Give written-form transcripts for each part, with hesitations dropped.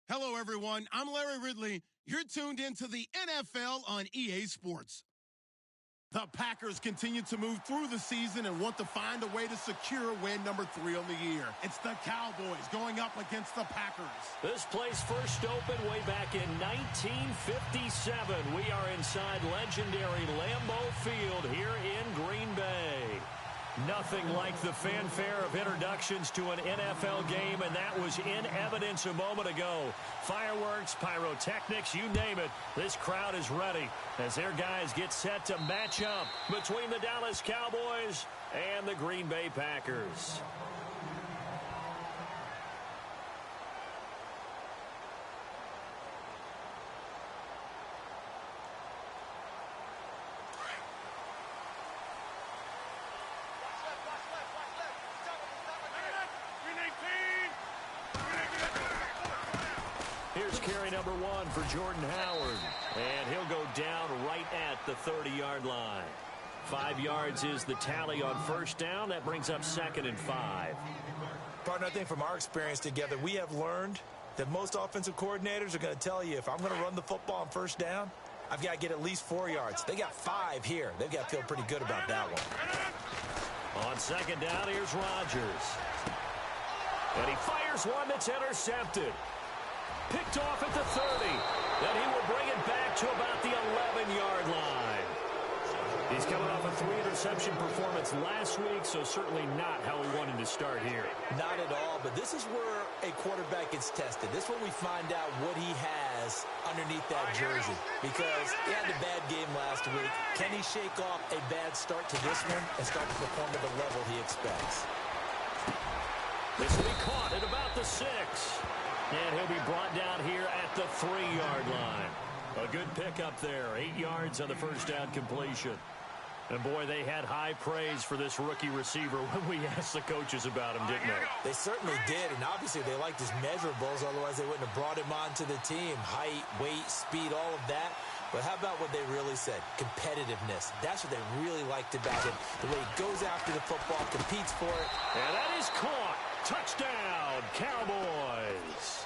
Hello, everyone. I'm Larry Ridley. You're tuned into the NFL on EA Sports. The Packers continue to move through the season and want to find a way to secure win number 3 on the year. It's the Cowboys going up against the Packers. This place first opened way back in 1957. We are inside legendary Lambeau Field here in Green Bay. Nothing like the fanfare of introductions to an NFL game, and that was in evidence a moment ago. Fireworks, pyrotechnics, you name it. This crowd is ready as their guys get set to match up between the Dallas Cowboys and the Green Bay Packers. Here's carry number 1 for Jordan Howard. And he'll go down right at the 30-yard line. 5 yards is the tally on first down. That brings up 2nd and 5. Partner, I think from our experience together, we have learned that most offensive coordinators are going to tell you, if I'm going to run the football on first down, I've got to get at least 4 yards. They got 5 here. They've got to feel pretty good about that one. On 2nd down, here's Rodgers. And he fires one that's intercepted. Picked off at the 30. Then he will bring it back to about the 11-yard line. He's coming off a 3-interception performance last week, so certainly not how we wanted to start here. Not at all, but this is where a quarterback gets tested. This is when we find out what he has underneath that jersey. Because he had a bad game last week. Can he shake off a bad start to this one and start to perform at the level he expects? This will be caught at about the 6. And he'll be brought down here at the 3-yard line. A good pickup there. 8 yards on the first down completion. And, boy, they had high praise for this rookie receiver when we asked the coaches about him, didn't they? They certainly did, and obviously they liked his measurables. Otherwise, they wouldn't have brought him onto the team. Height, weight, speed, all of that. But how about what they really said? Competitiveness. That's what they really liked about him. The way he goes after the football, competes for it. And that is caught. Touchdown, Cowboys.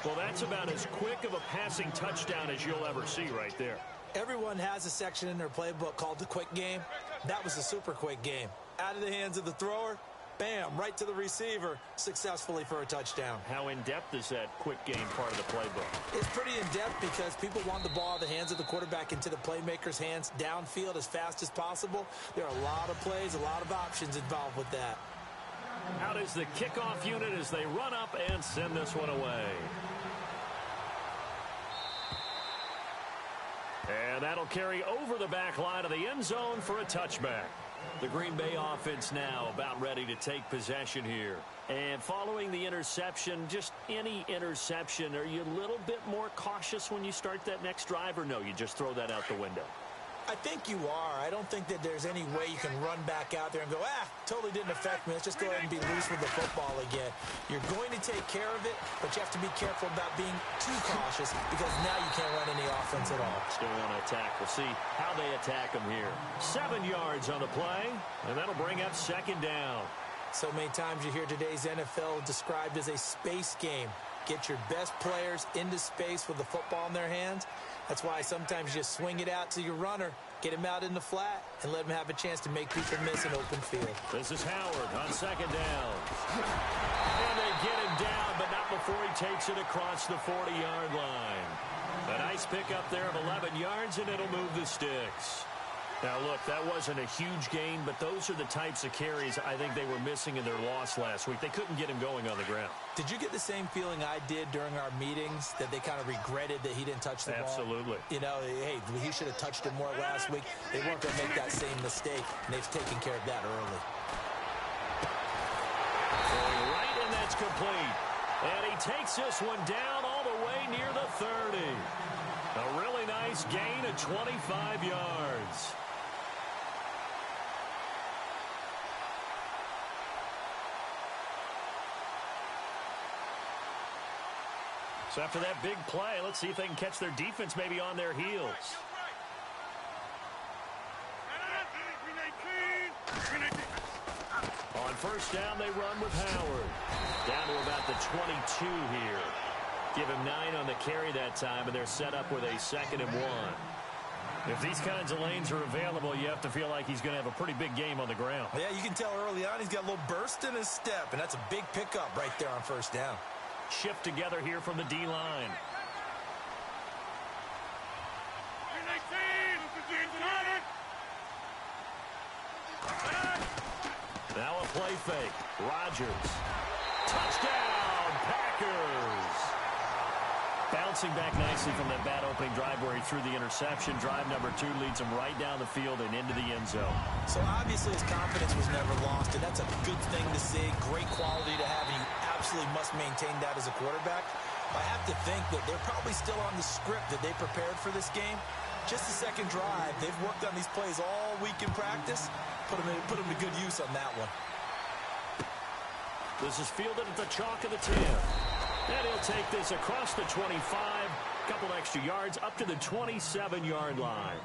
Well, that's about as quick of a passing touchdown as you'll ever see right there. Everyone has a section in their playbook called the quick game. That was a super quick game. Out of the hands of the thrower, bam, right to the receiver, successfully for a touchdown. How in-depth is that quick game part of the playbook? It's pretty in-depth because people want the ball in the hands of the quarterback into the playmaker's hands downfield as fast as possible. There are a lot of plays, a lot of options involved with that. Out is the kickoff unit as they run up and send this one away. And that'll carry over the back line of the end zone for a touchback. The Green Bay offense now about ready to take possession here. And following the interception, just any interception, are you a little bit more cautious when you start that next drive, or no, you just throw that out the window? I think you are. I don't think that there's any way you can run back out there and go, totally didn't affect me. Let's just go ahead and be loose with the football again. You're going to take care of it, but you have to be careful about being too cautious because now you can't run any offense at all. Still want to attack. We'll see how they attack them here. 7 yards on the play, and that'll bring up 2nd down. So many times you hear today's NFL described as a space game. Get your best players into space with the football in their hands. That's why sometimes you just swing it out to your runner, get him out in the flat, and let him have a chance to make people miss an open field. This is Howard on 2nd down. And they get him down, but not before he takes it across the 40-yard line. A nice pickup there of 11 yards, and it'll move the sticks. Now, look, that wasn't a huge gain, but those are the types of carries I think they were missing in their loss last week. They couldn't get him going on the ground. Did you get the same feeling I did during our meetings, that they kind of regretted that he didn't touch the ball? Absolutely. You know, hey, he should have touched it more last week. They weren't going to make that same mistake, and they've taken care of that early. Going right, and that's complete. And he takes this one down all the way near the 30. A really nice gain of 25 yards. So after that big play, let's see if they can catch their defense maybe on their heels. On first down, they run with Howard. Down to about the 22 here. Give him 9 on the carry that time, and they're set up with a 2nd and 1. If these kinds of lanes are available, you have to feel like he's going to have a pretty big game on the ground. Yeah, you can tell early on he's got a little burst in his step, and that's a big pickup right there on first down. Shift together here from the D-line. Now a play fake. Rodgers. Touchdown, Packers. Bouncing back nicely from that bad opening drive where he threw the interception. Drive number 2 leads him right down the field and into the end zone. So obviously his confidence was never lost, and that's a good thing to see. Great quality to have, and you absolutely must maintain that as a quarterback. I have to think that they're probably still on the script that they prepared for this game. Just the second drive. They've worked on these plays all week in practice. Put them to good use on that one. This is fielded at the chalk of the 10. And he'll take this across the 25, a couple extra yards up to the 27-yard line.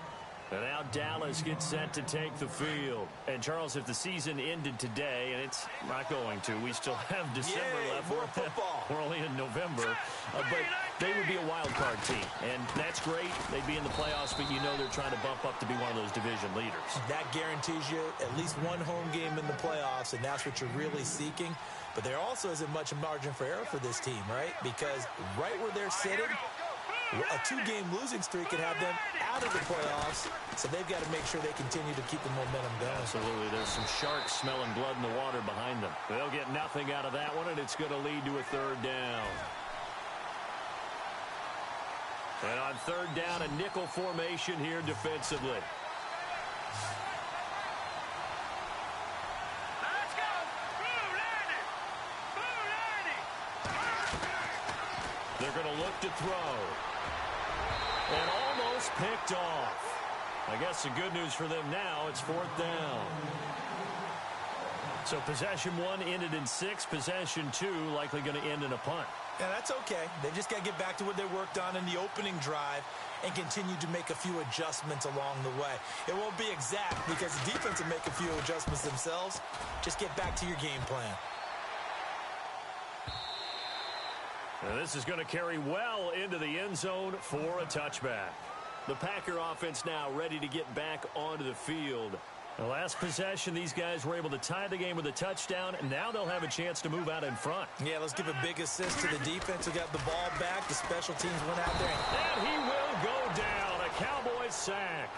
And now Dallas gets set to take the field. And, Charles, if the season ended today, and it's not going to, we still have December left. More football. We're only in November. But they would be a wild card team. And that's great. They'd be in the playoffs, but you know they're trying to bump up to be one of those division leaders. That guarantees you at least one home game in the playoffs, and that's what you're really seeking. But there also isn't much margin for error for this team, right? Because right where they're sitting, a 2-game losing streak could have them out of the playoffs, so they've got to make sure they continue to keep the momentum going. Absolutely. There's some sharks smelling blood in the water behind them. They'll get nothing out of that one, and it's going to lead to a 3rd down. And on 3rd down, a nickel formation here defensively. They're going to look to throw. And almost picked off. I guess the good news for them now, it's 4th down. So possession 1 ended in 6. Possession 2 likely going to end in a punt. Yeah, that's okay. They've just got to get back to what they worked on in the opening drive and continue to make a few adjustments along the way. It won't be exact because the defense will make a few adjustments themselves. Just get back to your game plan. And this is going to carry well into the end zone for a touchback. The Packer offense now ready to get back onto the field. The last possession, these guys were able to tie the game with a touchdown, and now they'll have a chance to move out in front. Yeah, let's give a big assist to the defense who got the ball back. The special teams went out there. And he will go down. A Cowboys sack.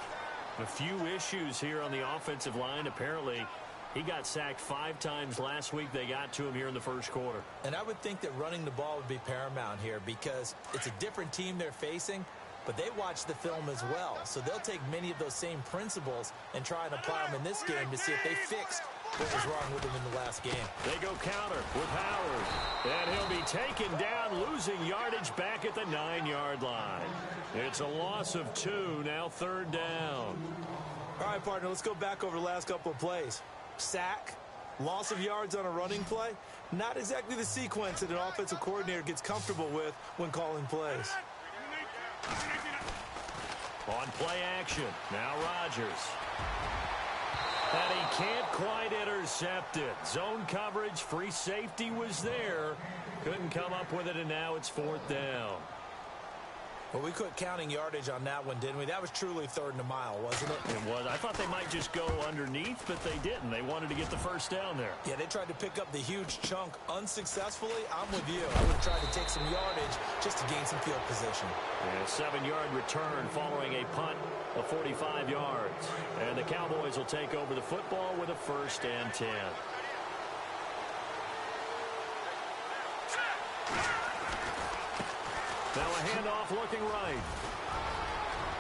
A few issues here on the offensive line. Apparently, he got sacked 5 times last week. They got to him here in the first quarter. And I would think that running the ball would be paramount here because it's a different team they're facing, but they watch the film as well. So they'll take many of those same principles and try and apply them in this game to see if they fixed what was wrong with them in the last game. They go counter with Howard. And he'll be taken down, losing yardage back at the 9-yard line. It's a loss of 2, now 3rd down. All right, partner, let's go back over the last couple of plays. Sack, loss of yards on a running play, not exactly the sequence that an offensive coordinator gets comfortable with when calling plays. On play action, now Rodgers. And he can't quite intercept it. Zone coverage, free safety was there. Couldn't come up with it, and now it's 4th down. Well, we quit counting yardage on that one, didn't we? That was truly 3rd and a mile, wasn't it? It was. I thought they might just go underneath, but they didn't. They wanted to get the 1st down there. Yeah, they tried to pick up the huge chunk unsuccessfully. I'm with you. I would have tried to take some yardage just to gain some field position. And a 7-yard return following a punt of 45 yards. And the Cowboys will take over the football with a 1st and 10. Now a handoff looking right.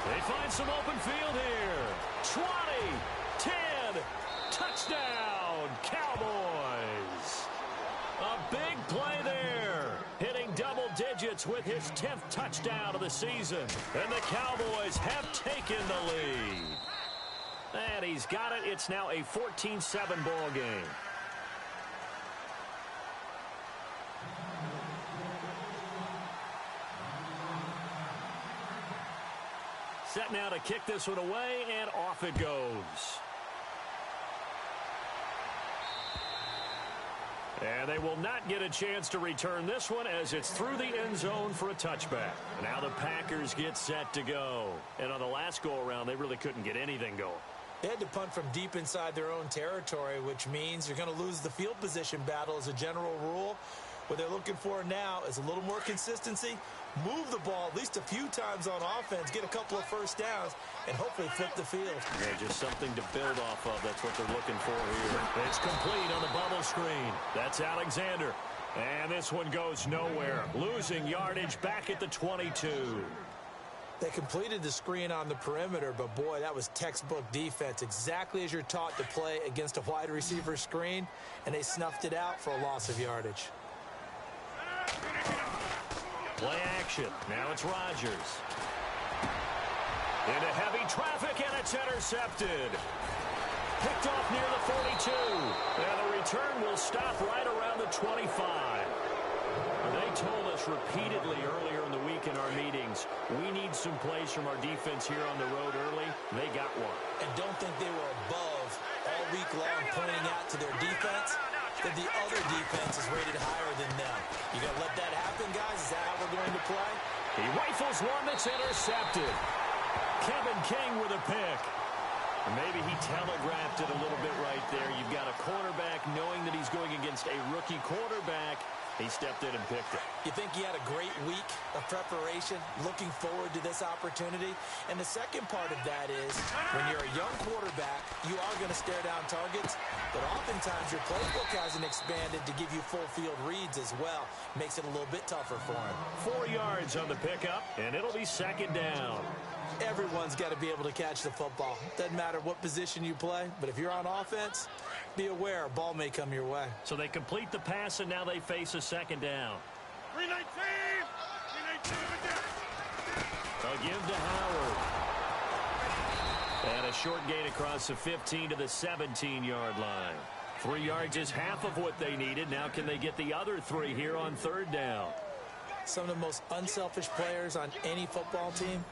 They find some open field here. 20, 10, touchdown, Cowboys. A big play there. Hitting double digits with his 10th touchdown of the season. And the Cowboys have taken the lead. And he's got it. It's now a 14-7 ball game. Set now to kick this one away, and off it goes. And they will not get a chance to return this one as it's through the end zone for a touchback. Now the Packers get set to go. And on the last go-around, they really couldn't get anything going. They had to punt from deep inside their own territory, which means you're going to lose the field position battle as a general rule. What they're looking for now is a little more consistency, move the ball at least a few times on offense, get a couple of first downs, and hopefully flip the field. Yeah, just something to build off of. That's what they're looking for here. It's complete on the bubble screen. That's Alexander. And this one goes nowhere. Losing yardage back at the 22. They completed the screen on the perimeter, but boy, that was textbook defense. Exactly as you're taught to play against a wide receiver screen, and they snuffed it out for a loss of yardage. Play action. Now it's Rodgers. Into heavy traffic, and it's intercepted. Picked off near the 42. And the return will stop right around the 25. They told us repeatedly earlier in the week in our meetings, we need some plays from our defense here on the road early. They got one. And don't think they were above all week long pointing out to their defense that the other defense is rated higher than them. You going to let that happen, guys? Is that how we're going to play? He rifles one that's intercepted. Kevin King with a pick. Maybe he telegraphed it a little bit right there. You've got a quarterback knowing that he's going against a rookie quarterback. He stepped in and picked it. You think he had a great week of preparation, looking forward to this opportunity? And the second part of that is, when you're a young quarterback, you are going to stare down targets, but oftentimes your playbook hasn't expanded to give you full field reads as well. Makes it a little bit tougher for him. 4 yards on the pickup, and it'll be second down. Everyone's got to be able to catch the football. Doesn't matter what position you play, but if you're on offense, be aware a ball may come your way. So they complete the pass, and now they face a second down. 319! They'll give to Howard. And a short gain across the 15 to the 17-yard line. 3 yards is half of what they needed. Now can they get the other 3 here on third down? Some of the most unselfish players on any football team,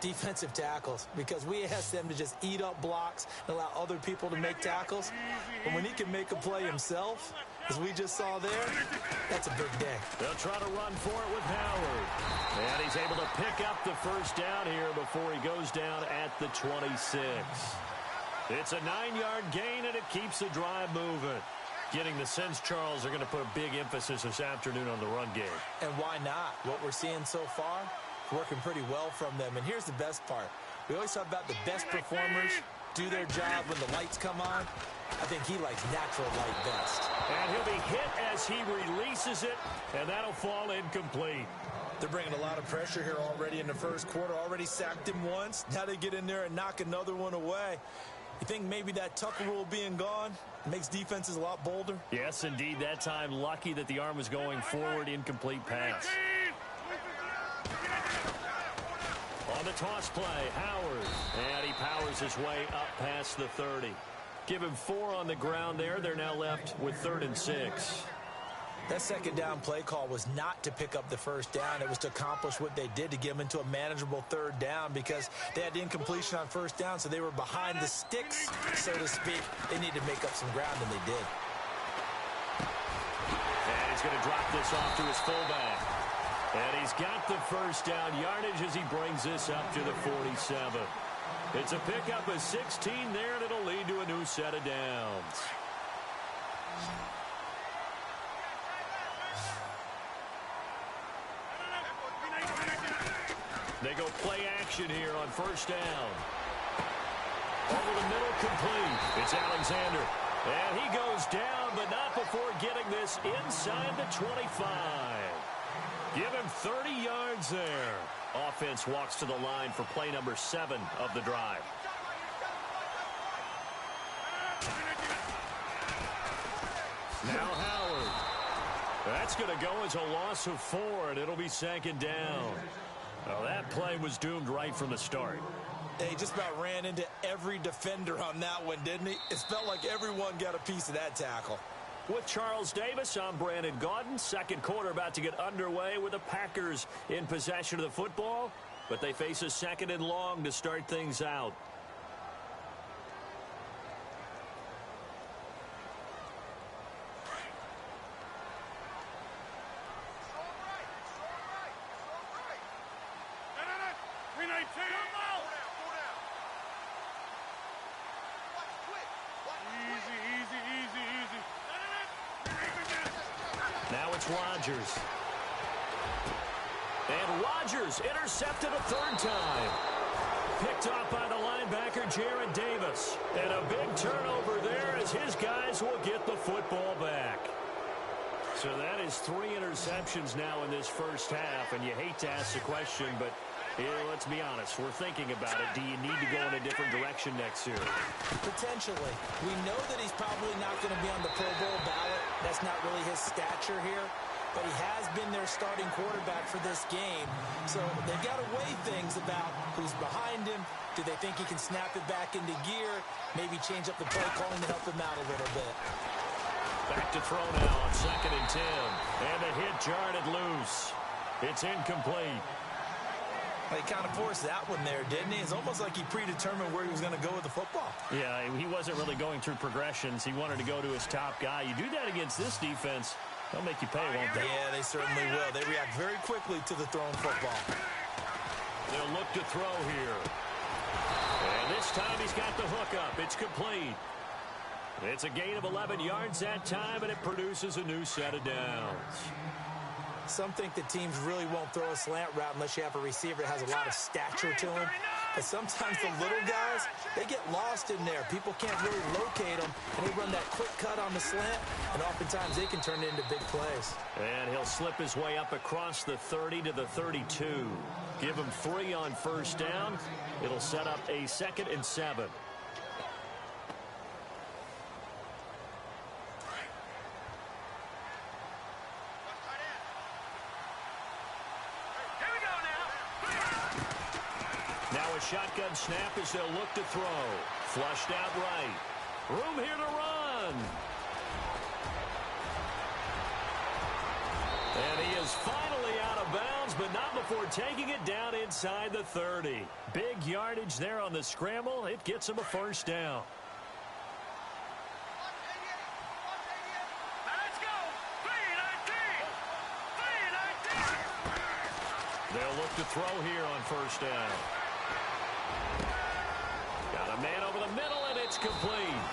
defensive tackles, because we ask them to just eat up blocks and allow other people to make tackles. But when he can make a play himself, as we just saw there, that's a big day. They'll try to run for it with Howard. And he's able to pick up the first down here before he goes down at the 26. It's a 9-yard gain, and it keeps the drive moving. Getting the sense, Charles, are going to put a big emphasis this afternoon on the run game. And why not? What we're seeing so far, working pretty well from them. And here's the best part. We always talk about the best performers do their job when the lights come on. I think he likes natural light best. And he'll be hit as he releases it, and that'll fall incomplete. They're bringing a lot of pressure here already in the first quarter. Already sacked him once. Now they get in there and knock another one away. You think maybe that Tucker rule being gone makes defenses a lot bolder? Yes, indeed. That time, lucky that the arm was going forward. Incomplete pass. On the toss play, Howard. And he powers his way up past the 30. Give him 4 on the ground there. They're now left with 3rd and 6. That second down play call was not to pick up the first down. It was to accomplish what they did, to get them into a manageable 3rd down, because they had incompletion on first down, so they were behind the sticks, so to speak. They needed to make up some ground, and they did. And he's going to drop this off to his fullback. And he's got the first down yardage as he brings this up to the 47. It's a pickup of 16 there, and it'll lead to a new set of downs. They go play action here on first down. Over the middle, complete. It's Alexander. And he goes down, but not before getting this inside the 25. Give him 30 yards there. Offense walks to the line for play number 7 of the drive. Now Howard. That's going to go as a loss of 4, and it'll be second down. Well, that play was doomed right from the start. He just about ran into every defender on that one, didn't he? It felt like everyone got a piece of that tackle. With Charles Davis, I'm Brandon Gaudin. Second quarter about to get underway with the Packers in possession of the football, but they face a second and long to start things out. Now it's Rodgers. And Rodgers intercepted a third time. Picked off by the linebacker, Jared Davis. And a big turnover there as his guys will get the football back. So that is 3 interceptions now in this first half. And you hate to ask the question, but let's be honest. We're thinking about it. Do you need to go in a different direction next year? Potentially. We know that he's probably not going to be on the Pro Bowl ballot. That's not really his stature here. But he has been their starting quarterback for this game. So they've got to weigh things about who's behind him. Do they think he can snap it back into gear? Maybe change up the play calling to help him out a little bit. Back to throw now on 2nd and 10. And the hit jarred it loose. It's incomplete. He kind of forced that one there, didn't he? It's almost like he predetermined where he was going to go with the football. Yeah, he wasn't really going through progressions. He wanted to go to his top guy. You do that against this defense, they'll make you pay, won't they? Yeah, they certainly will. They react very quickly to the thrown football. They'll look to throw here. And this time he's got the hook up. It's complete. It's a gain of 11 yards that time, and it produces a new set of downs. Some think that teams really won't throw a slant route unless you have a receiver that has a lot of stature to him. But sometimes the little guys, they get lost in there. People can't really locate them, and they run that quick cut on the slant, and oftentimes they can turn it into big plays. And he'll slip his way up across the 30 to the 32. Give him 3 on first down. It'll set up a 2nd and 7. Now a shotgun snap as they'll look to throw. Flushed out right. Room here to run. And he is finally out of bounds, but not before taking it down inside the 30. Big yardage there on the scramble. It gets him a first down. They'll look to throw here on first down. Got a man over the middle, and it's complete.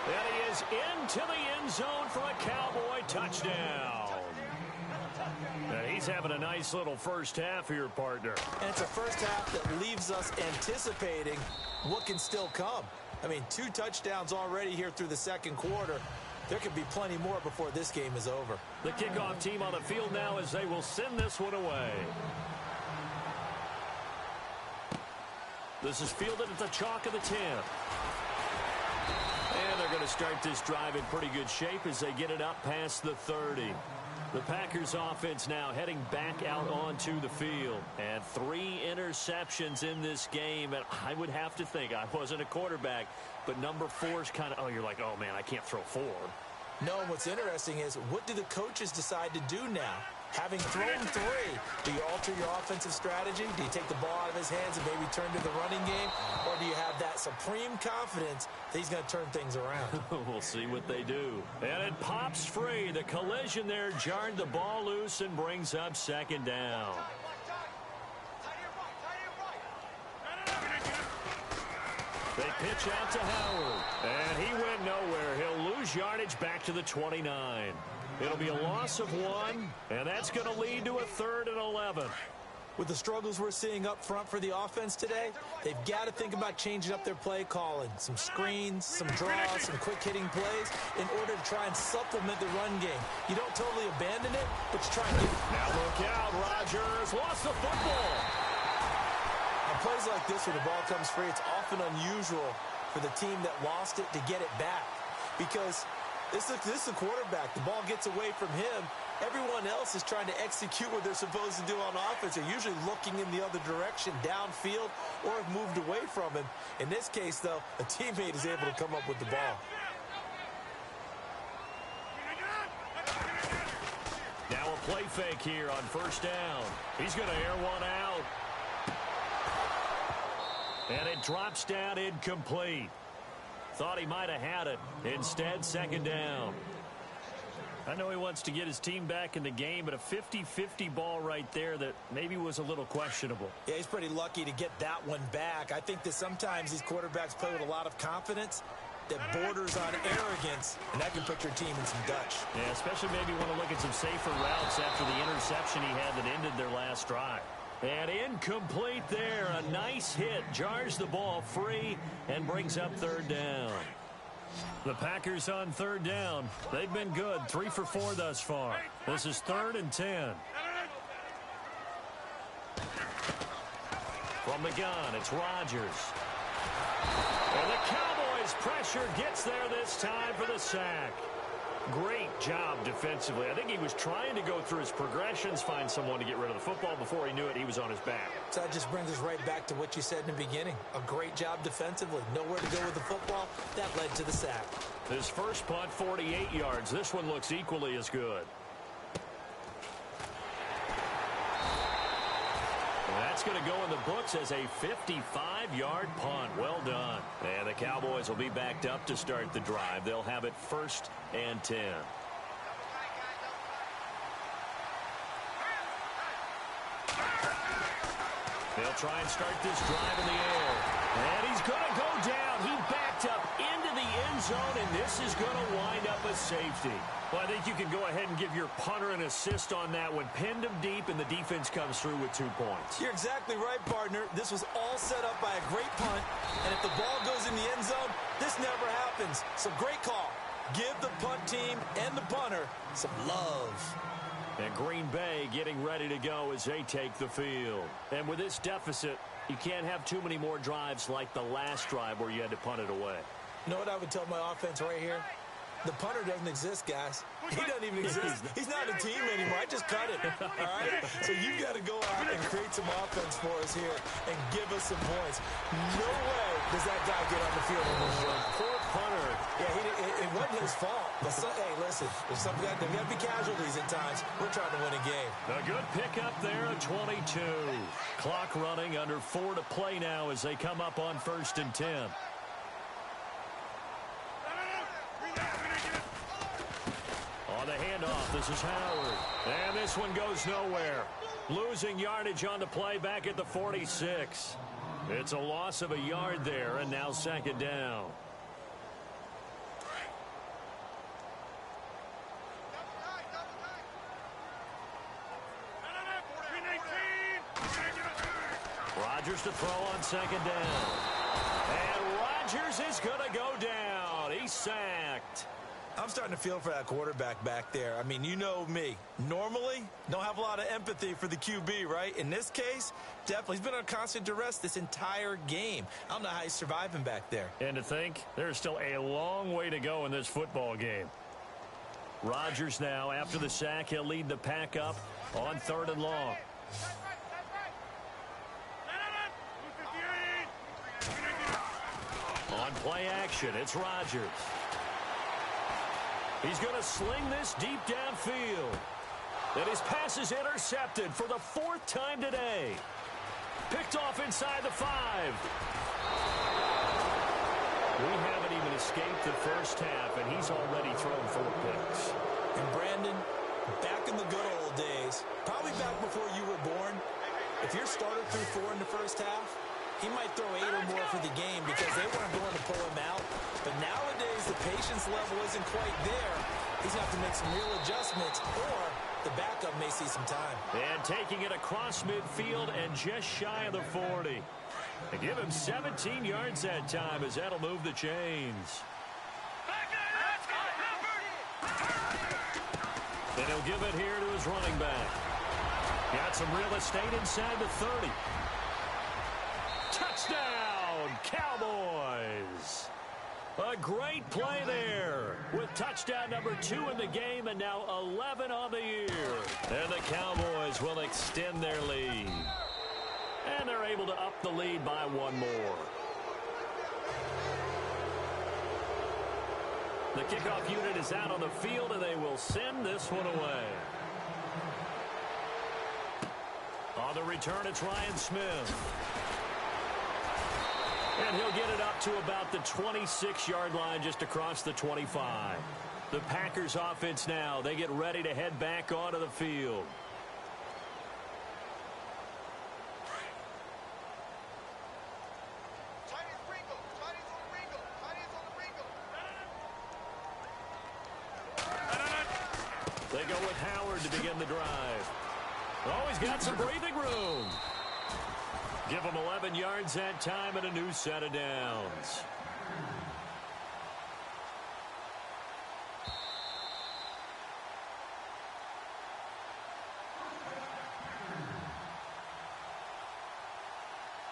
And he is into the end zone for a Cowboy touchdown. And he's having a nice little first half here, partner. And it's a first half that leaves us anticipating what can still come. I mean, 2 touchdowns already here through the second quarter. There could be plenty more before this game is over. The kickoff team on the field now as they will send this one away. This is fielded at the chalk of the 10. And they're going to start this drive in pretty good shape as they get it up past the 30. The Packers offense now heading back out onto the field. And 3 interceptions in this game. And I would have to think, I wasn't a quarterback, but number 4 is kind of, oh, you're like, oh, man, I can't throw 4. No, what's interesting is what do the coaches decide to do now? Having thrown 3, do you alter your offensive strategy? Do you take the ball out of his hands and maybe turn to the running game? Or do you have that supreme confidence that he's going to turn things around? We'll see what they do. And it pops free. The collision there jarred the ball loose and brings up 2nd down. They pitch out to Howard. And he went nowhere. He'll lose yardage back to the 29. It'll be a loss of 1, and that's going to lead to a 3rd and 11. With the struggles we're seeing up front for the offense today, they've got to think about changing up their play calling. Some screens, some draws, some quick-hitting plays in order to try and supplement the run game. You don't totally abandon it, but you try and get it. Now look out, Rodgers lost the football. On plays like this where the ball comes free, it's often unusual for the team that lost it to get it back because this is a quarterback. The ball gets away from him. Everyone else is trying to execute what they're supposed to do on offense. They're usually looking in the other direction, downfield, or have moved away from him. In this case, though, a teammate is able to come up with the ball. Now a play fake here on first down. He's going to air one out. And it drops down incomplete. Thought he might have had it. Instead, 2nd down. I know he wants to get his team back in the game, but a 50-50 ball right there that maybe was a little questionable. Yeah, he's pretty lucky to get that one back. I think that sometimes these quarterbacks play with a lot of confidence that borders on arrogance, and that can put your team in some Dutch. Yeah, especially maybe want to look at some safer routes after the interception he had that ended their last drive. And incomplete there. A nice hit. Jars the ball free and brings up third down. The Packers on third down. They've been good. 3 for 4 thus far. This is 3rd and 10. From the gun, it's Rodgers. And the Cowboys pressure gets there this time for the sack. Great job defensively. I think he was trying to go through his progressions, find someone to get rid of the football. Before he knew it, he was on his back. So that just brings us right back to what you said in the beginning. A great job defensively. Nowhere to go with the football. That led to the sack. His first punt, 48 yards. This one looks equally as good. That's going to go in the books as a 55-yard punt. Well done. And the Cowboys will be backed up to start the drive. They'll have it 1st and 10. They'll try and start this drive in the air. And he's going to go down. He backed up into the end zone, and this is going to wind up a safety. Well, I think you can go ahead and give your punter an assist on that one. Pinned him deep, and the defense comes through with 2 points. You're exactly right, partner. This was all set up by a great punt, and if the ball goes in the end zone, this never happens. So great call. Give the punt team and the punter some love. And Green Bay getting ready to go as they take the field. And with this deficit, you can't have too many more drives like the last drive where you had to punt it away. You know what I would tell my offense right here? The punter doesn't exist, guys. He doesn't even exist. He's not a team anymore. I just cut it. All right? So you got to go out and create some offense for us here and give us some points. No way does that guy get on the field in this drive. Poor punter. Yeah, it wasn't his fault. But hey, listen, there's got to be casualties at times. We're trying to win a game. A good pickup there at 22. Clock running, under 4 to play now as they come up on 1st and 10. On the handoff, this is Howard. And this one goes nowhere. Losing yardage on the play back at the 46. It's a loss of a yard there, and now 2nd down. Rodgers to throw on 2nd down. And Rodgers is going to go down. He's sacked. I'm starting to feel for that quarterback back there. I mean, you know me. Normally, don't have a lot of empathy for the QB, right? In this case, definitely. He's been on constant duress this entire game. I don't know how he's surviving back there. And to think, there's still a long way to go in this football game. Rodgers now, after the sack, he'll lead the pack up on 3rd and long. On play action, it's Rodgers. He's going to sling this deep downfield. And his pass is intercepted for the 4th time today. Picked off inside the 5. We haven't even escaped the first half, and he's already thrown 4 picks. And Brandon, back in the good old days, probably back before you were born, if your starter threw 4 in the first half, he might throw 8 or more for the game because they weren't going to pull him out. But nowadays, the patience level isn't quite there. He's going to have to make some real adjustments, or the backup may see some time. And taking it across midfield and just shy of the 40. They give him 17 yards that time as that'll move the chains. And he'll give it here to his running back. Got some real estate inside the 30. Touchdown, Cowboys. A great play there with touchdown number 2 in the game and now 11 on the year. And the Cowboys will extend their lead. And they're able to up the lead by 1 more. The kickoff unit is out on the field, and they will send this one away. On the return, it's Ryan Smith. And he'll get it up to about the 26-yard line just across the 25. The Packers offense now. They get ready to head back onto the field. They go with Howard to begin the drive. Oh, he's got some breathing room. Give him 11 yards that time and a new set of downs.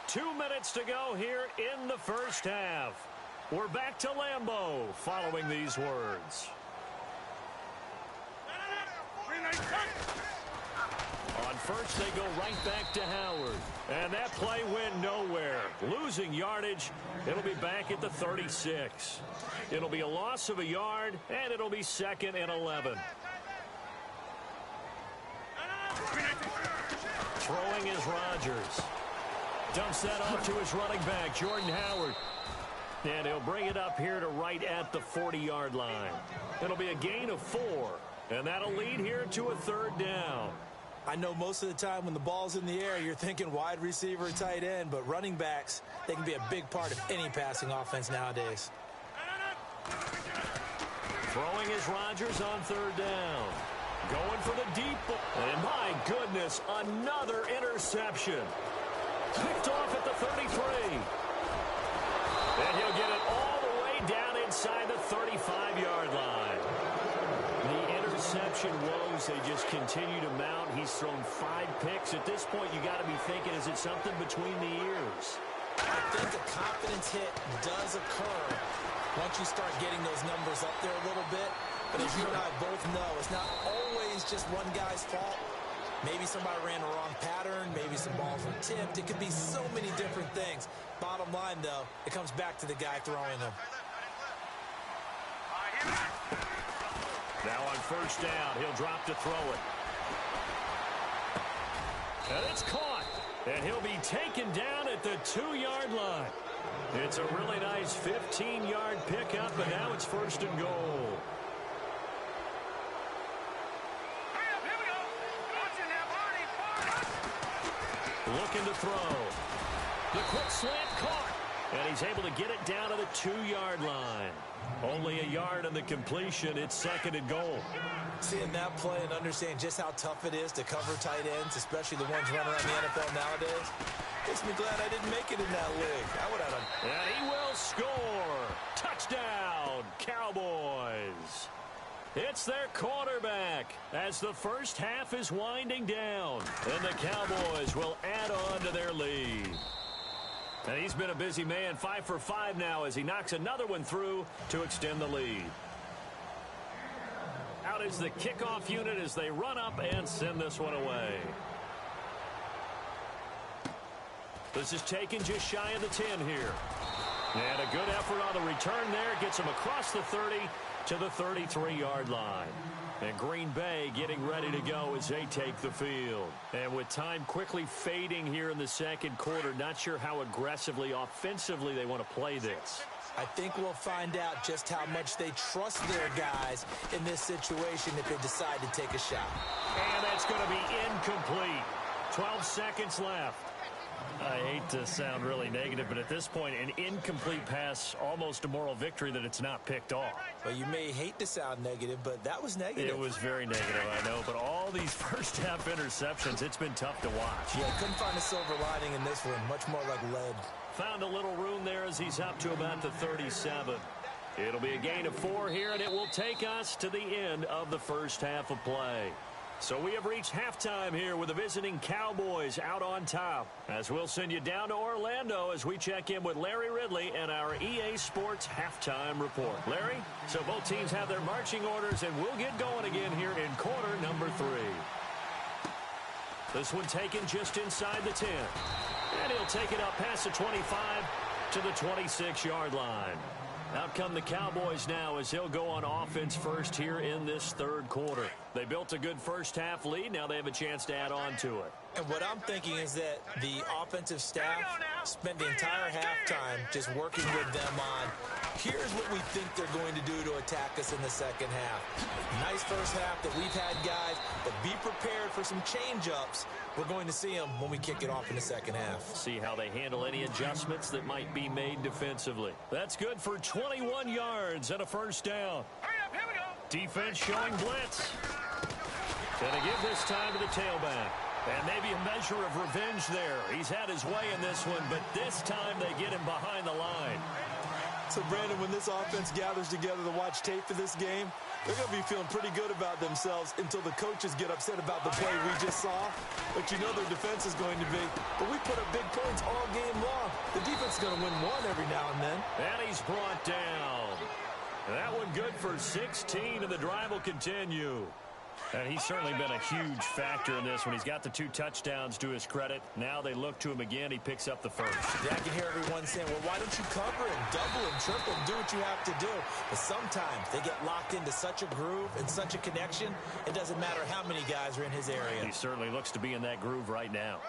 Two minutes to go here in the first half. We're back to Lambeau following these words. On first, they go right back to Howard. And that play went nowhere. Losing yardage. It'll be back at the 36. It'll be a loss of a yard, and it'll be 2nd and 11. Throwing is Rodgers. Dumps that off to his running back, Jordan Howard. And he'll bring it up here to right at the 40-yard line. It'll be a gain of 4. And that'll lead here to a 3rd down. I know most of the time when the ball's in the air, you're thinking wide receiver, tight end, but running backs, they can be a big part of any passing offense nowadays. Throwing is Rodgers on 3rd down. Going for the deep ball. And my goodness, another interception. Picked off at the 33. And he'll get it all the way down inside the 35-yard line. The interception woes, they just continue to mount. He's thrown 5 picks. At this point, you got to be thinking, is it something between the ears? I think a confidence hit does occur once you start getting those numbers up there a little bit. But as you and I both know, it's not always just one guy's fault. Maybe somebody ran the wrong pattern. Maybe some balls were tipped. It could be so many different things. Bottom line, though, it comes back to the guy throwing them. Now on first down, he'll drop to throw it. And it's caught. And he'll be taken down at the 2-yard line. It's a really nice 15-yard pickup, and now it's 1st and goal. Looking to throw. The quick slant caught. And he's able to get it down to the 2-yard line. Only a yard on the completion. It's 2nd and goal. Seeing that play and understand just how tough it is to cover tight ends, especially the ones running around the NFL nowadays, makes me glad I didn't make it in that league. I would have done. And he will score. Touchdown, Cowboys. It's their quarterback as the first half is winding down. And the Cowboys will add on to their lead. And he's been a busy man, 5 for 5 now as he knocks another one through to extend the lead. Out is the kickoff unit as they run up and send this one away. This is taken just shy of the 10 here. And a good effort on the return there. Gets him across the 30 to the 33-yard line. And Green Bay getting ready to go as they take the field. And with time quickly fading here in the second quarter, not sure how aggressively, offensively they want to play this. I think we'll find out just how much they trust their guys in this situation if they decide to take a shot. And that's going to be incomplete. 12 seconds left. I hate to sound really negative, but at this point, an incomplete pass, almost a moral victory that it's not picked off. Well, you may hate to sound negative, but that was negative. It was very negative, I know, but all these first-half interceptions, it's been tough to watch. Yeah, couldn't find a silver lining in this one, much more like lead. Found a little room there as he's up to about the 37. It'll be a gain of 4 here, and it will take us to the end of the first half of play. So we have reached halftime here with the visiting Cowboys out on top. As we'll send you down to Orlando as we check in with Larry Ridley and our EA Sports halftime report. Larry, so both teams have their marching orders, and we'll get going again here in quarter number 3. This one taken just inside the 10. And he'll take it up past the 25 to the 26-yard line. Out come the Cowboys now as they'll go on offense first here in this third quarter. They built a good first half lead. Now they have a chance to add on to it. And what I'm thinking is that the offensive staff spent the entire halftime just working with them on, here's what we think they're going to do to attack us in the second half. Nice first half that we've had, guys, but be prepared for some change-ups. We're going to see them when we kick it off in the second half. See how they handle any adjustments that might be made defensively. That's good for 21 yards and a first down. Here we go. Defense showing blitz. Gonna give this time to the tailback. And maybe a measure of revenge there. He's had his way in this one, but this time they get him behind the line. So, Brandon, when this offense gathers together to watch tape for this game, they're going to be feeling pretty good about themselves until the coaches get upset about the play we just saw. But you know their defense is going to be. But we put up big points all game long. The defense is going to win one every now and then. And he's brought down. That one good for 16, and the drive will continue. And he's certainly been a huge factor in this when he's got the 2 touchdowns to his credit. Now they look to him again. He picks up the first. Yeah, I can hear everyone saying, well, why don't you cover him, double him, triple him, do what you have to do. But sometimes they get locked into such a groove and such a connection, it doesn't matter how many guys are in his area. He certainly looks to be in that groove right now.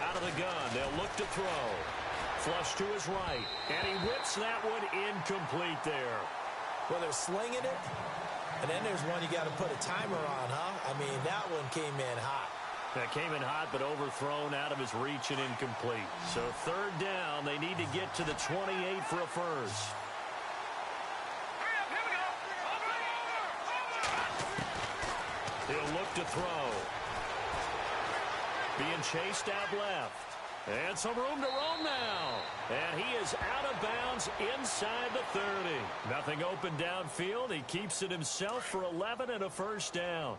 Out of the gun, they'll look to throw. Flush to his right, and he whips that one incomplete there. Well, they're slinging it, and then there's one you got to put a timer on, huh? I mean, that one came in hot. That came in hot, but overthrown out of his reach and incomplete. So third down, they need to get to the 28 for a first. He'll look to throw. Being chased out left. And some room to roam now. And he is out of bounds inside the 30. Nothing open downfield. He keeps it himself for 11 and a first down.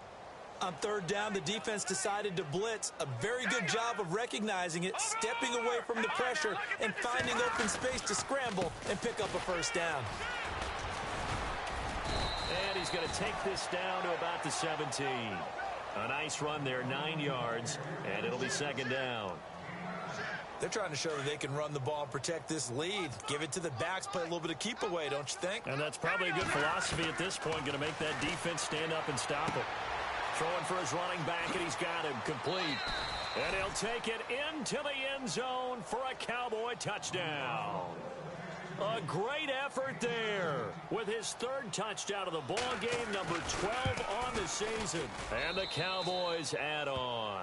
On third down, the defense decided to blitz. A very good job of recognizing it, stepping away from the pressure, and finding open space to scramble and pick up a first down. And he's going to take this down to about the 17. A nice run there, 9 yards, and it'll be second down. They're trying to show that they can run the ball and protect this lead. Give it to the backs, play a little bit of keep away, don't you think? And that's probably a good philosophy at this point, going to make that defense stand up and stop him. Throwing for his running back, and he's got him complete. And he'll take it into the end zone for a Cowboy touchdown. A great effort there with his 3rd touchdown of the ball game, number 12 on the season. And the Cowboys add on.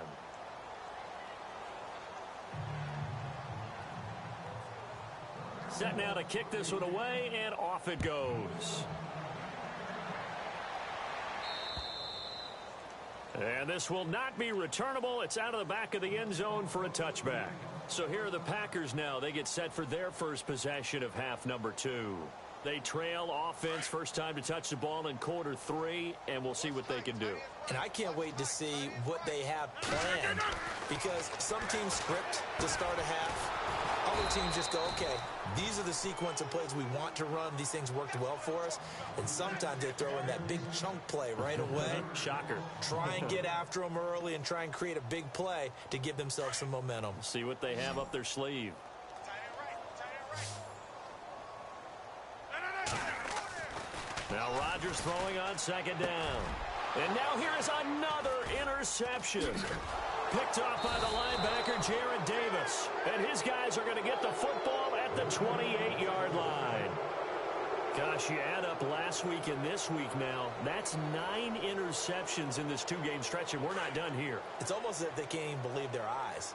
Set now to kick this one away, and off it goes. And this will not be returnable. It's out of the back of the end zone for a touchback. So here are the Packers now. They get set for their first possession of half number 2. They trail offense, first time to touch the ball in quarter 3, and we'll see what they can do. And I can't wait to see what they have planned, because some teams script to start a half. Other teams just go, okay, these are the sequence of plays we want to run. These things worked well for us. And sometimes they throw in that big chunk play right away. Shocker. Try and get after them early and try and create a big play to give themselves some momentum. See what they have up their sleeve. Now Rodgers throwing on second down. And now here is another interception. Picked off by the linebacker, Jared Davis. And his guys are going to get the football at the 28-yard line. Gosh, you add up last week and this week now, that's 9 interceptions in this 2-game stretch, and we're not done here. It's almost as if they can't even believe their eyes.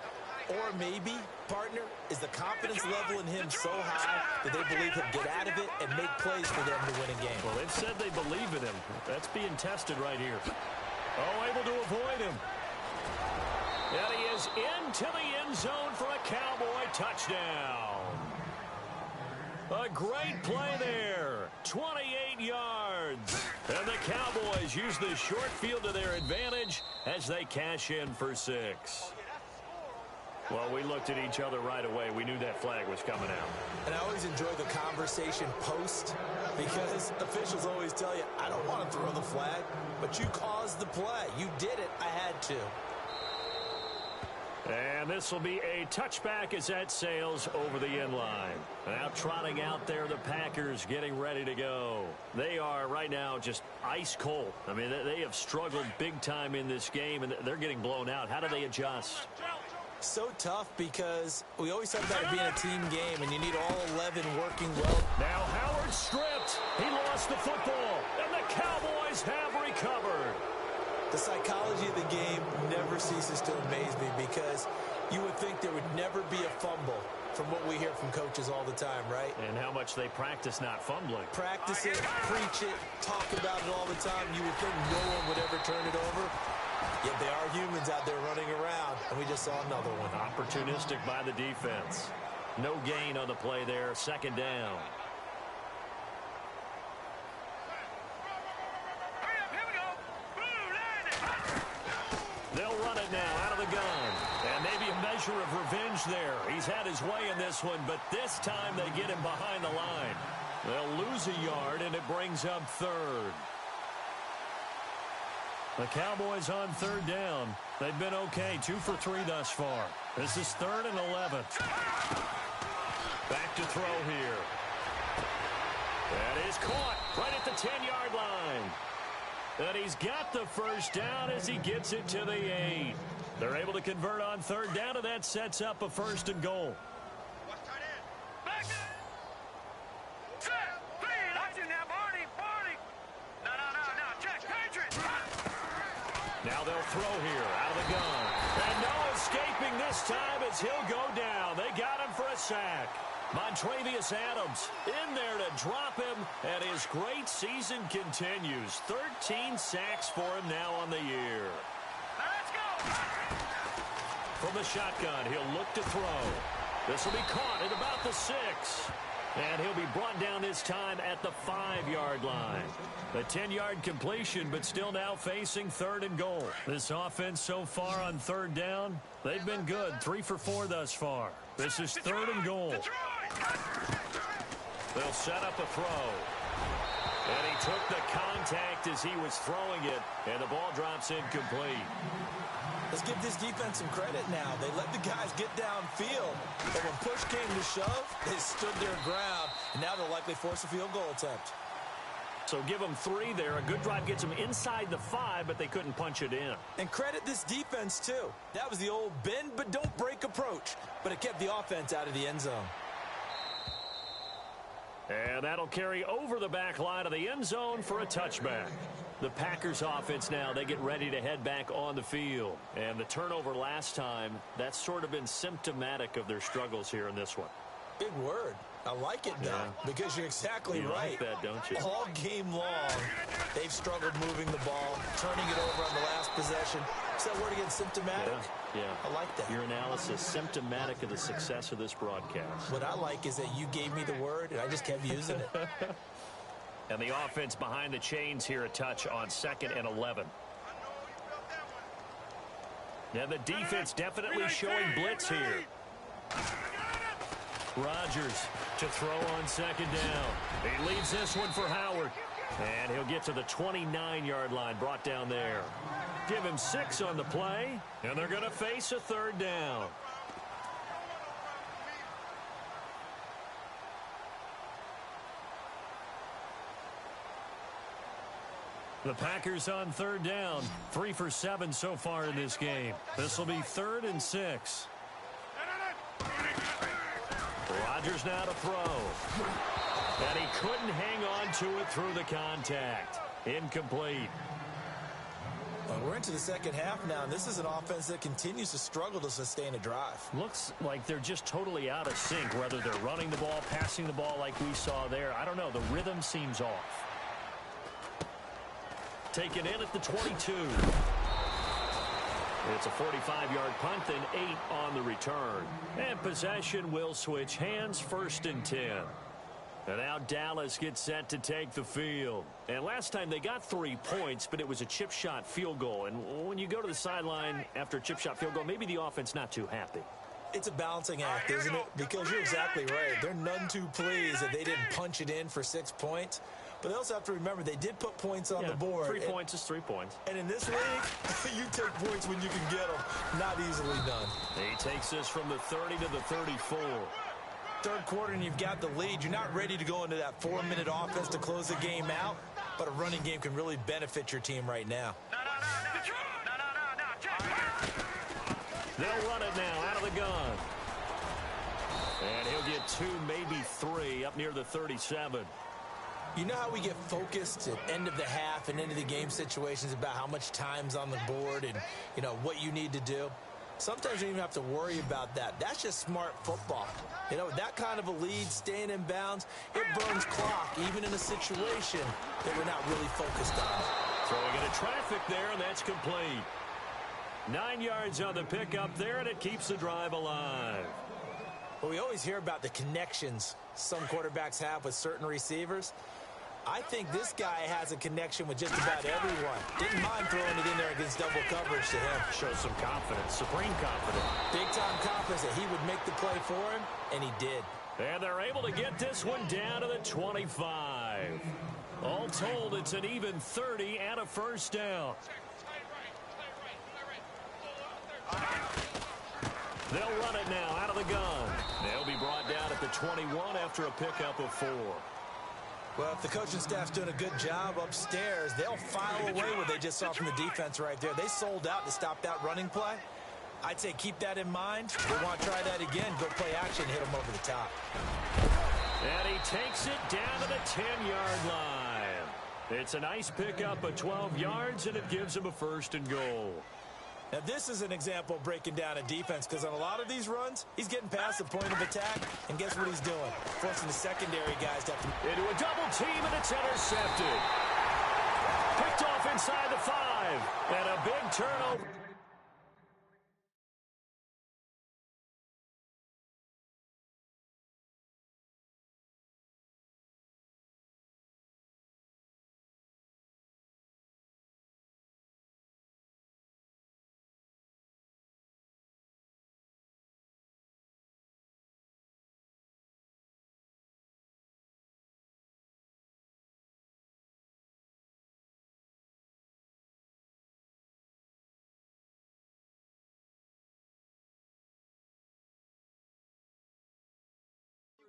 Or maybe, partner, is the confidence level in him so high that they believe he'll get out of it and make plays for them to win a game. Well, they've said they believe in him. That's being tested right here. Oh, able to avoid him. And he is into the end zone for a Cowboy touchdown. A great play there. 28 yards. And the Cowboys use the short field to their advantage as they cash in for 6. Well, we looked at each other right away. We knew that flag was coming out. And I always enjoy the conversation post, because officials always tell you, I don't want to throw the flag, but you caused the play. You did it. I had to. And this will be a touchback as that sails over the end line. Now trotting out there, the Packers getting ready to go. They are right now just ice cold. I mean, they have struggled big time in this game, and they're getting blown out. How do they adjust? So tough because we always talk about it being a team game, and you need all 11 working well. Now Howard stripped. He lost the football, and the Cowboys have recovered. The psychology of the game never ceases to amaze me because you would think there would never be a fumble from what we hear from coaches all the time, right? And how much they practice not fumbling. Practice it, preach it, talk about it all the time. You would think no one would ever turn it over. Yet they are humans out there running around, and we just saw another one. Opportunistic by the defense. No gain on the play there. Second down. They'll run it now out of the gun. And maybe a measure of revenge there. He's had his way in this one, but this time they get him behind the line. They'll lose a yard, and it brings up third. The Cowboys on third down. They've been okay, 2 for 3 thus far. This is 3rd and 11. Back to throw here. That is caught right at the 10-yard line. And he's got the first down as he gets it to the 8. They're able to convert on third down, and that sets up a 1st and goal. Now they'll throw here out of the gun. And no escaping this time as he'll go down. They got him for a sack. Montrevious Adams in there to drop him, and his great season continues. 13 sacks for him now on the year. Let's go! From the shotgun, he'll look to throw. This will be caught at about the 6. And he'll be brought down this time at the 5-yard line. A 10-yard completion, but still now facing 3rd and goal. This offense so far on third down, they've been good. 3 for 4 thus far. This is 3rd and goal. They'll set up a throw. And he took the contact as he was throwing it, and the ball drops incomplete. Let's give this defense some credit now. They let the guys get downfield, but when push came to shove, they stood their ground, and now they'll likely force a field goal attempt. So give them 3 there. A good drive gets them inside the 5, but they couldn't punch it in. And credit this defense, too. That was the old bend but don't break approach, but it kept the offense out of the end zone. And that'll carry over the back line of the end zone for a touchback. The Packers offense now, they get ready to head back on the field. And the turnover last time, that's sort of been symptomatic of their struggles here in this one. Big word. I like it, though, because you're exactly right. You like that, don't you? All game long, they've struggled moving the ball, turning it over on the last possession. Is that word again, symptomatic? Yeah. I like that. Your analysis, symptomatic of the success of this broadcast. What I like is that you gave me the word, and I just kept using it. And the offense behind the chains here a touch on 2nd and 11. Now the defense definitely showing blitz here. Rodgers to throw on 2nd down. He leads this one for Howard. And he'll get to the 29-yard line, brought down there. Give him 6 on the play, and they're going to face a 3rd down. The Packers on 3rd down. 3 for 7 so far in this game. This will be 3rd and 6. Rodgers now to throw. And he couldn't hang on to it through the contact. Incomplete. Well, we're into the second half now, and this is an offense that continues to struggle to sustain a drive. Looks like they're just totally out of sync, whether they're running the ball, passing the ball like we saw there. I don't know. The rhythm seems off. Taken in at the 22. It's a 45-yard punt, then 8 on the return. And possession will switch hands, 1st and 10. And now Dallas gets set to take the field. And last time they got 3 points, but it was a chip shot field goal. And when you go to the sideline after a chip shot field goal, maybe the offense not too happy. It's a balancing act, isn't it? Because you're exactly right. They're none too pleased that they didn't punch it in for 6 points. But they also have to remember they did put points on the board. 3 points is 3 points. And in this league, you take points when you can get them. Not easily done. He takes this from the 30 to the 34. Third quarter and you've got the lead. You're not ready to go into that 4-minute offense to close the game out. But a running game can really benefit your team right now. They'll run it now out of the gun. And he'll get 2, maybe 3 up near the 37. You know how we get focused at end of the half and end of the game situations about how much time's on the board and, you know, what you need to do? Sometimes you don't even have to worry about that. That's just smart football. You know, that kind of a lead, staying in bounds, it burns clock, even in a situation that we're not really focused on. Throwing into traffic there, and that's complete. 9 yards on the pickup there, and it keeps the drive alive. Well, we always hear about the connections some quarterbacks have with certain receivers. I think this guy has a connection with just about everyone. Didn't mind throwing it in there against double coverage to him. Shows some confidence, supreme confidence. Big-time confidence that he would make the play for him, and he did. And they're able to get this one down to the 25. All told, it's an even 30 and a first down. They'll run it now out of the gun. They'll be brought down at the 21 after a pickup of 4. Well, if the coaching staff's doing a good job upstairs, they'll file away what they just saw from the defense right there. They sold out to stop that running play. I'd say keep that in mind. If they want to try that again, go play action, hit them over the top. And he takes it down to the 10-yard line. It's a nice pickup of 12 yards, and it gives him a first and goal. Now, this is an example of breaking down a defense because on a lot of these runs, he's getting past the point of attack, and guess what he's doing? Forcing the secondary guys to have to... Into a double team, and it's intercepted. Picked off inside the 5, and a big turnover.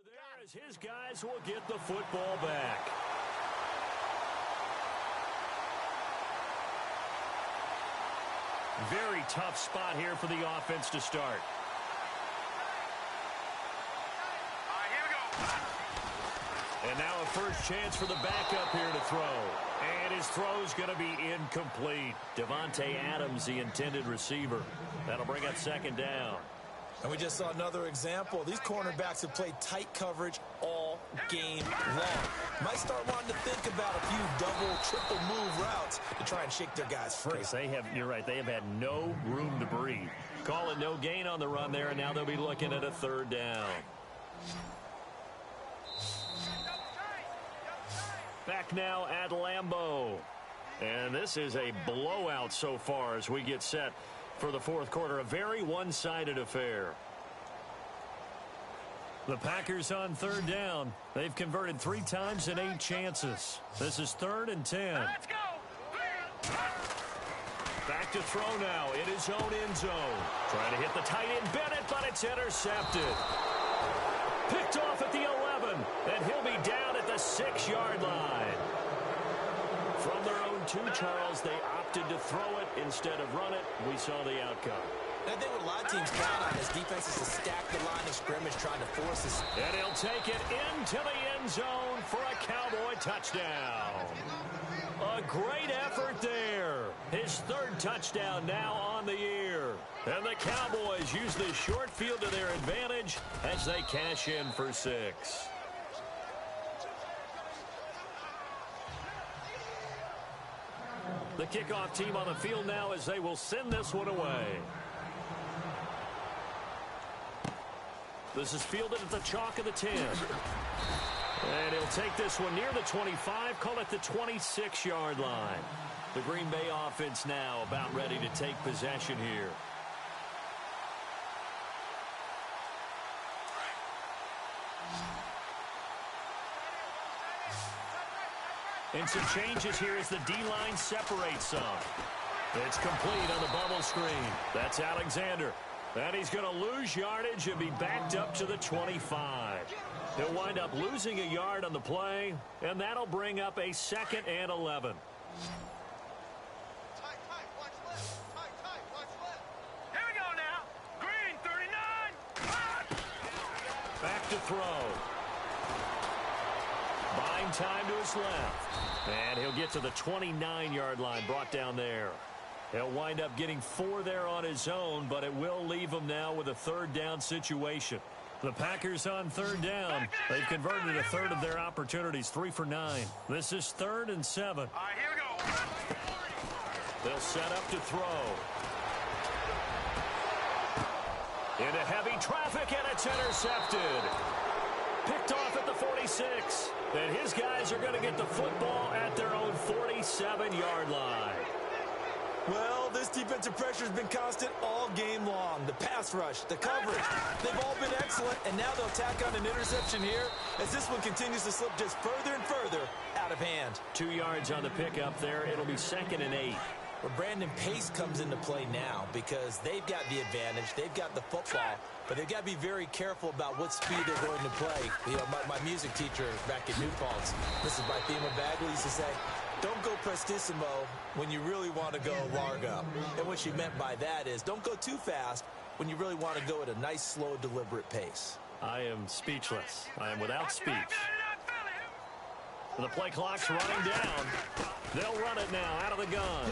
There as his guys will get the football back. Very tough spot here for the offense to start. And now a first chance for the backup here to throw. And his throw's going to be incomplete. Devontae Adams, the intended receiver. That'll bring up second down. And we just saw another example. These cornerbacks have played tight coverage all game long. Might start wanting to think about a few double, triple move routes to try and shake their guys free. You're right, they have had no room to breathe. Call it no gain on the run there, and now they'll be looking at a third down. Back now at Lambeau. And this is a blowout so far as we get set for the fourth quarter. A very one-sided affair. The Packers on third down. They've converted 3 times in 8 chances. This is 3rd and 10. Let's go. Back to throw now in his own end zone. Trying to hit the tight end Bennett, but it's intercepted. Picked off at the 11, and he'll be down at the 6-yard line. From their own 2, Charles, they opted to throw it instead of run it. We saw the outcome. And I think what a lot of teams count on is defenses to stack the line of scrimmage, trying to force this. And he'll take it into the end zone for a Cowboy touchdown. A great effort there. His 3rd touchdown now on the year. And the Cowboys use the short field to their advantage as they cash in for 6. The kickoff team on the field now as they will send this one away. This is fielded at the chalk of the 10. And he'll take this one near the 25, call it the 26-yard line. The Green Bay offense now about ready to take possession here. And some changes here as the D-line separates some. It's complete on the bubble screen. That's Alexander. And he's going to lose yardage and be backed up to the 25. He'll wind up losing a yard on the play, and that'll bring up a 2nd and 11. Here we go now. Green, 39. Back to throw. Buying time to his left. And he'll get to the 29-yard line, brought down there. He'll wind up getting 4 there on his own, but it will leave him now with a 3rd down situation. The Packers on 3rd down. They've converted a 1/3 of their opportunities, 3 for 9. This is 3rd and 7. All right, here we go. They'll set up to throw. Into heavy traffic, and it's intercepted. Picked off at the 46. And his guys are going to get the football at their own 47-yard line. Well, this defensive pressure has been constant all game long. The pass rush, the coverage, they've all been excellent, and now they'll tack on an interception here as this one continues to slip just further and further out of hand. 2 yards on the pickup there. It'll be 2nd and 8. Well, Brandon, pace comes into play now because they've got the advantage. They've got the football, but they've got to be very careful about what speed they're going to play. You know, my music teacher back at New Paltz, Mrs. Bythema Bagley, used to say, don't go prestissimo when you really want to go largo. And what she meant by that is don't go too fast when you really want to go at a nice, slow, deliberate pace. I am speechless. I am without speech. The play clock's running down. They'll run it now out of the gun.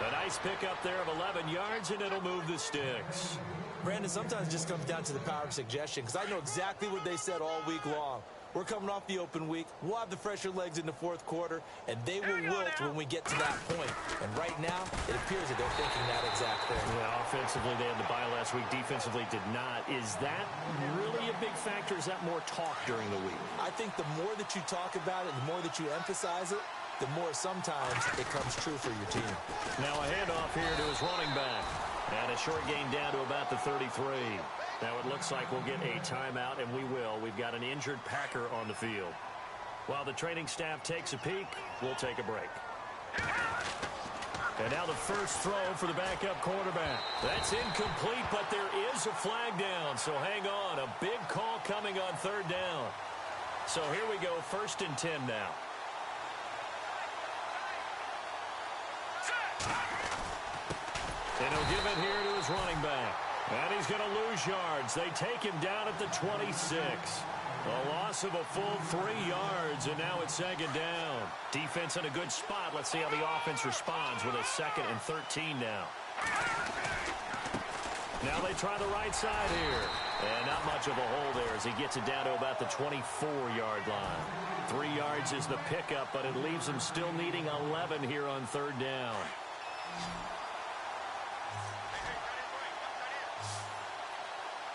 A nice pickup there of 11 yards, and it'll move the sticks. Brandon, sometimes it just comes down to the power of suggestion because I know exactly what they said all week long. We're coming off the open week. We'll have the fresher legs in the 4th quarter, and they will wilt when we get to that point. And right now, it appears that they're thinking that exact thing. Yeah, offensively, they had the bye last week. Defensively, did not. Is that really a big factor? Is that more talk during the week? I think the more that you talk about it, the more that you emphasize it, the more sometimes it comes true for your team. Now a handoff here to his running back. And a short gain down to about the 33. Now it looks like we'll get a timeout, and we will. We've got an injured Packer on the field. While the training staff takes a peek, we'll take a break. And now the first throw for the backup quarterback. That's incomplete, but there is a flag down, so hang on. A big call coming on 3rd down. So here we go, 1st and 10 now. And he'll give it here to his running back. And he's going to lose yards. They take him down at the 26. A loss of a full 3 yards, and now it's 2nd down. Defense in a good spot. Let's see how the offense responds with a 2nd and 13 now. Now they try the right side here. And not much of a hole there as he gets it down to about the 24-yard line. 3 yards is the pickup, but it leaves him still needing 11 here on 3rd down.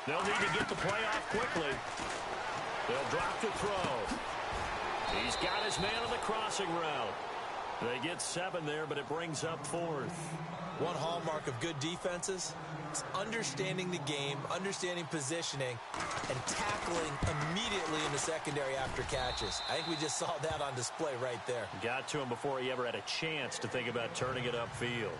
They'll need to get the play off quickly. They'll drop to throw. He's got his man on the crossing route. They get 7 there, but it brings up 4th. One hallmark of good defenses is understanding the game, understanding positioning, and tackling immediately in the secondary after catches. I think we just saw that on display right there. Got to him before he ever had a chance to think about turning it upfield.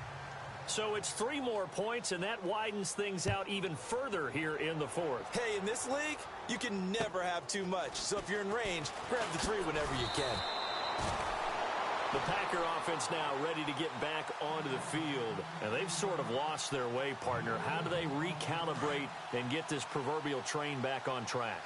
So it's 3 more points, and that widens things out even further here in the 4th. Hey, in this league, you can never have too much. So if you're in range, grab the 3 whenever you can. The Packer offense now ready to get back onto the field. And they've sort of lost their way, partner. How do they recalibrate and get this proverbial train back on track?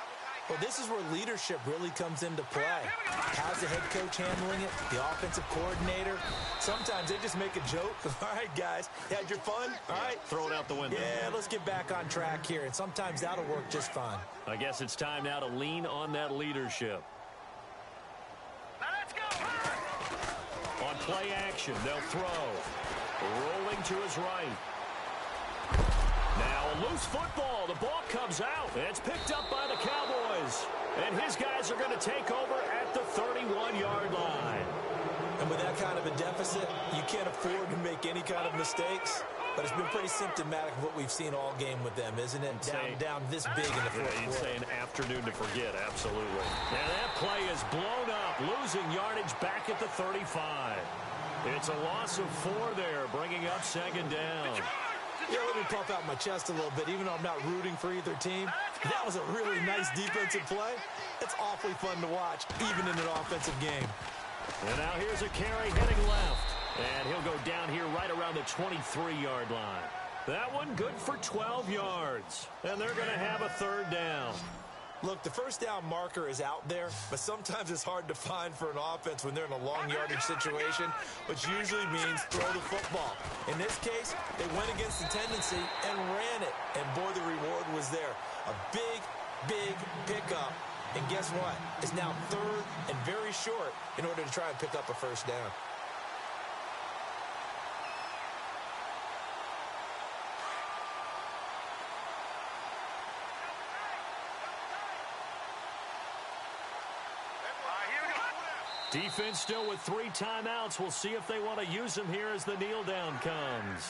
Well, this is where leadership really comes into play. How's the head coach handling it? The offensive coordinator? Sometimes they just make a joke. All right, guys, you had your fun? All right. Throw it out the window. Yeah, let's get back on track here. And sometimes that'll work just fine. I guess it's time now to lean on that leadership. Now let's go. On play action, they'll throw. Rolling to his right. Now a loose football. The ball comes out. It's picked up by the Cowboys. And his guys are going to take over at the 31-yard line. And with that kind of a deficit, you can't afford to make any kind of mistakes. but it's been pretty symptomatic of what we've seen all game with them, isn't it? Down this big in the fourth quarter. You'd say an afternoon to forget, absolutely. And that play is blown up, losing yardage back at the 35. It's a loss of 4 there, bringing up second down. Yeah, let me pump out my chest a little bit, even though I'm not rooting for either team. That was a really nice defensive play. It's awfully fun to watch, even in an offensive game. And now here's a carry heading left. And he'll go down here right around the 23-yard line. That one good for 12 yards. And they're going to have a third down. Look, the first down marker is out there, but sometimes it's hard to find for an offense when they're in a long yardage situation, which usually means throw the football. In this case, they went against the tendency and ran it. And boy, the reward was there. A big, big pickup. And guess what? It's now third and very short in order to try and pick up a first down. Defense still with 3 timeouts. We'll see if they want to use them here as the kneel down comes.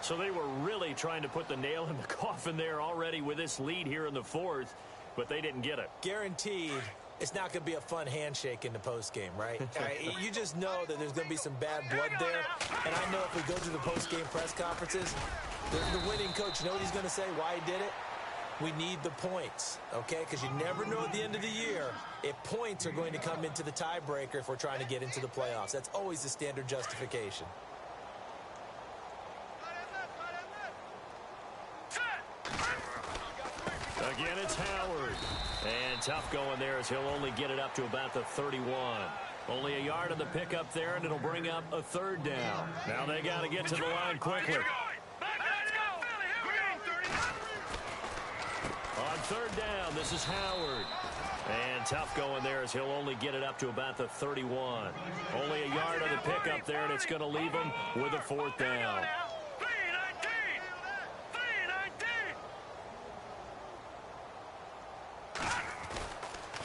So they were really trying to put the nail in the coffin there already with this lead here in the fourth, but they didn't get it. Guaranteed it's not going to be a fun handshake in the postgame, right? You just know that there's going to be some bad blood there. And I know if we go to the postgame press conferences, the winning coach, you know what he's going to say, why he did it? We need the points, okay? Because you never know at the end of the year if points are going to come into the tiebreaker if we're trying to get into the playoffs. That's always the standard justification. Again, it's Howard. And tough going there as he'll only get it up to about the 31. Only a yard on the pickup there, and it'll bring up a third down. Now they got to get to the line quickly. On third down, this is Howard. And tough going there as he'll only get it up to about the 31. Only a yard on the pickup there, and it's going to leave him with a fourth down.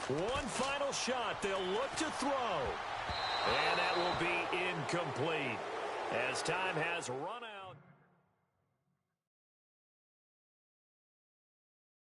One final shot. They'll look to throw. And that will be incomplete as time has run out.